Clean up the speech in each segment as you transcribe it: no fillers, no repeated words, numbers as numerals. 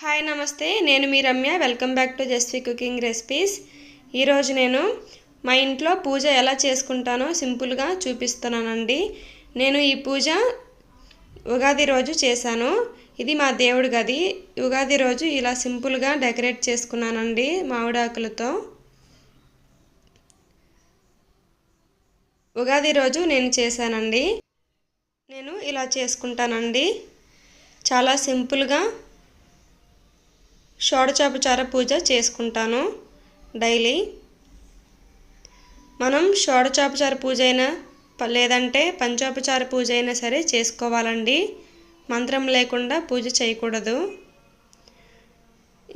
Hi నమస్తే, నేను మీ Ramya. Welcome back to Jasvi cooking recipes. ఈరోజు నేను మా ఇంట్లో పూజ ఎలా చేసుకుంటానో సింపుల్గా చూపిస్తున్నానండి. నేను ఈ పూజ ఉగాది రోజు చేశాను. ఇది మా దేవుడి గది. ఉగాది రోజు ఇలా సింపుల్గా డెకరేట్ చేసుకున్నానండి మామిడాకులతో. ఉగాది రోజు నేను చేశానండి. నేను ఇలా చేసుకుంటానండి. చాలా సింపుల్గా షోడశోపచార పూజ చేసుకుంటాను డైలీ. మనం షోడశోపచార పూజ అయినా లేదంటే పంచోపచార పూజ అయినా సరే చేసుకోవాలండి. మంత్రం లేకుండా పూజ చేయకూడదు.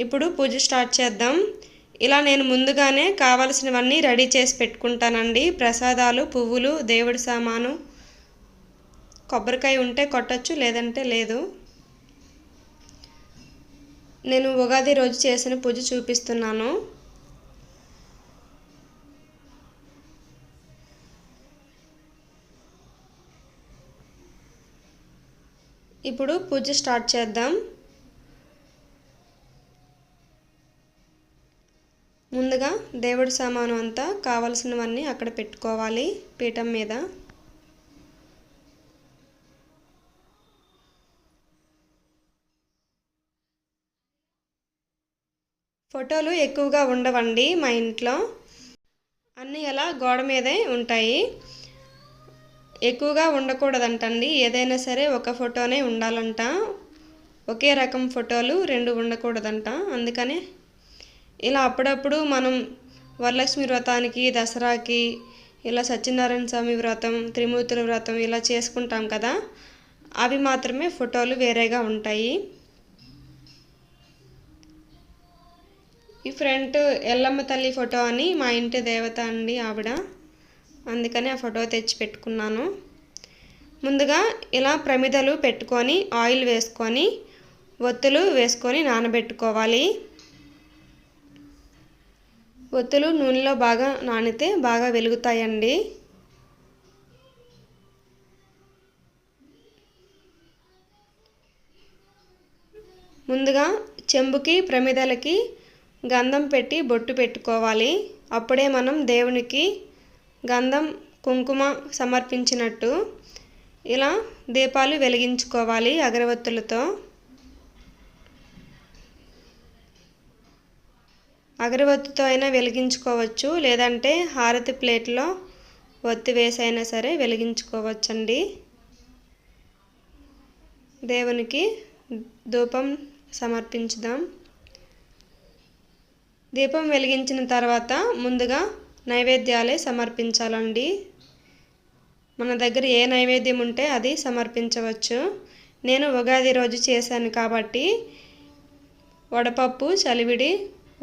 ఇప్పుడు పూజ స్టార్ట్ చేద్దాం. ఇలా నేను ముందుగానే కావలసినవన్నీ రెడీ చేసి పెట్టుకుంటానండి. ప్రసాదాలు, పువ్వులు, దేవుడి సామాను, కొబ్బరికాయ ఉంటే కొట్టచ్చు, లేదంటే లేదు. నేను ఉగాది రోజు చేసిన పూజ చూపిస్తున్నాను. ఇప్పుడు పూజ స్టార్ట్ చేద్దాం. ముందుగా దేవుడి సామాను అంతా కావలసినవన్నీ అక్కడ పెట్టుకోవాలి పీఠం మీద. ఫోటోలు ఎక్కువగా ఉండవండి మా ఇంట్లో. అన్నీ అలా గోడ మీదే ఉంటాయి. ఎక్కువగా ఉండకూడదంటండి. ఏదైనా సరే ఒక ఫోటోనే ఉండాలంట. ఒకే రకం ఫోటోలు 2 ఉండకూడదంట. అందుకనే ఇలా అప్పుడప్పుడు మనం వరలక్ష్మి వ్రతానికి, దసరాకి, ఇలా సత్యనారాయణ స్వామి వ్రతం, త్రిమూర్తుల వ్రతం ఇలా చేసుకుంటాం కదా, అవి మాత్రమే ఫోటోలు వేరేగా ఉంటాయి. ఈ ఫ్రంట్ ఎల్లమ్మ తల్లి ఫోటో అని మా ఇంటి దేవత అండి ఆవిడ, అందుకని ఆ ఫోటో తెచ్చి పెట్టుకున్నాను. ముందుగా ఇలా ప్రమిదలు పెట్టుకొని ఆయిల్ వేసుకొని ఒత్తులు వేసుకొని నానబెట్టుకోవాలి. ఒత్తులు నూనెలో బాగా నానితే బాగా వెలుగుతాయండి. ముందుగా చెంబుకి ప్రమిదలకి గంధం పెట్టి బొట్టు పెట్టుకోవాలి. అప్పుడే మనం దేవునికి గంధం, కుంకుమ సమర్పించినట్టు. ఇలా దీపాలు వెలిగించుకోవాలి అగరవత్తులతో. అగరవత్తితో అయినా వెలిగించుకోవచ్చు, లేదంటే హారతి ప్లేట్లో ఒత్తి వేసైనా సరే వెలిగించుకోవచ్చండి. దేవునికి ధూపం సమర్పించుదాం. దీపం వెలిగించిన తర్వాత ముందుగా నైవేద్యాలే సమర్పించాలండి. మన దగ్గర ఏ నైవేద్యం ఉంటే అది సమర్పించవచ్చు. నేను ఉగాది రోజు చేశాను కాబట్టి వడపప్పు, చలివిడి,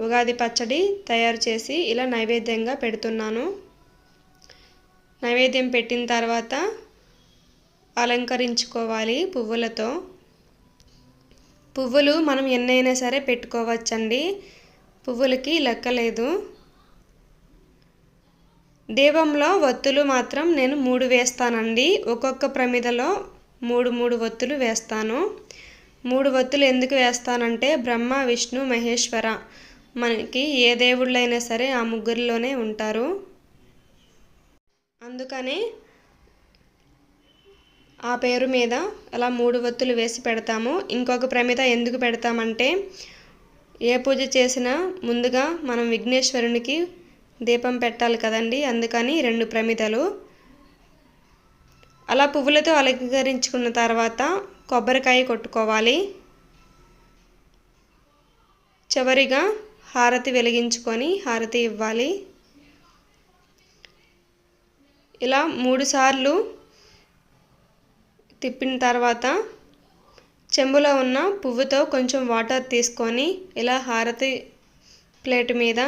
ఉగాది పచ్చడి తయారు చేసి ఇలా నైవేద్యంగా పెడుతున్నాను. నైవేద్యం పెట్టిన తర్వాత అలంకరించుకోవాలి పువ్వులతో. పువ్వులు మనం ఎన్నైనా సరే పెట్టుకోవచ్చండి. పువ్వులకి లెక్కలేదు. దీపంలో ఒత్తులు మాత్రం నేను 3 వేస్తానండి. ఒక్కొక్క ప్రమిదలో 3 ఒత్తులు వేస్తాను. 3 ఒత్తులు ఎందుకు వేస్తానంటే బ్రహ్మ, విష్ణు, మహేశ్వర మనకి ఏ దేవుళ్ళైనా సరే ఆ ముగ్గురిలోనే ఉంటారు. అందుకనే ఆ పేరు మీద అలా 3 ఒత్తులు వేసి పెడతాము. ఇంకొక ప్రమిద ఎందుకు పెడతామంటే ఏ పూజ చేసినా ముందుగా మనం విఘ్నేశ్వరునికి దీపం పెట్టాలి కదండి, అందుకని 2 ప్రమిదలు. అలా పువ్వులతో అలంకరించుకున్న తర్వాత కొబ్బరికాయ కొట్టుకోవాలి. చివరిగా హారతి వెలిగించుకొని హారతి ఇవ్వాలి. ఇలా 3 సార్లు తిప్పిన తర్వాత చెంబులో ఉన్న పువ్వుతో కొంచెం వాటర్ తీసుకొని ఇలా హారతి ప్లేట్ మీద,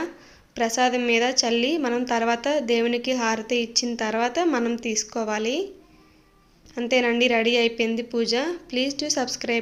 ప్రసాదం మీద చల్లి మనం తర్వాత దేవునికి హారతి ఇచ్చిన తర్వాత మనం తీసుకోవాలి. అంతేనండి, రెడీ అయిపోయింది పూజ. Please to subscribe.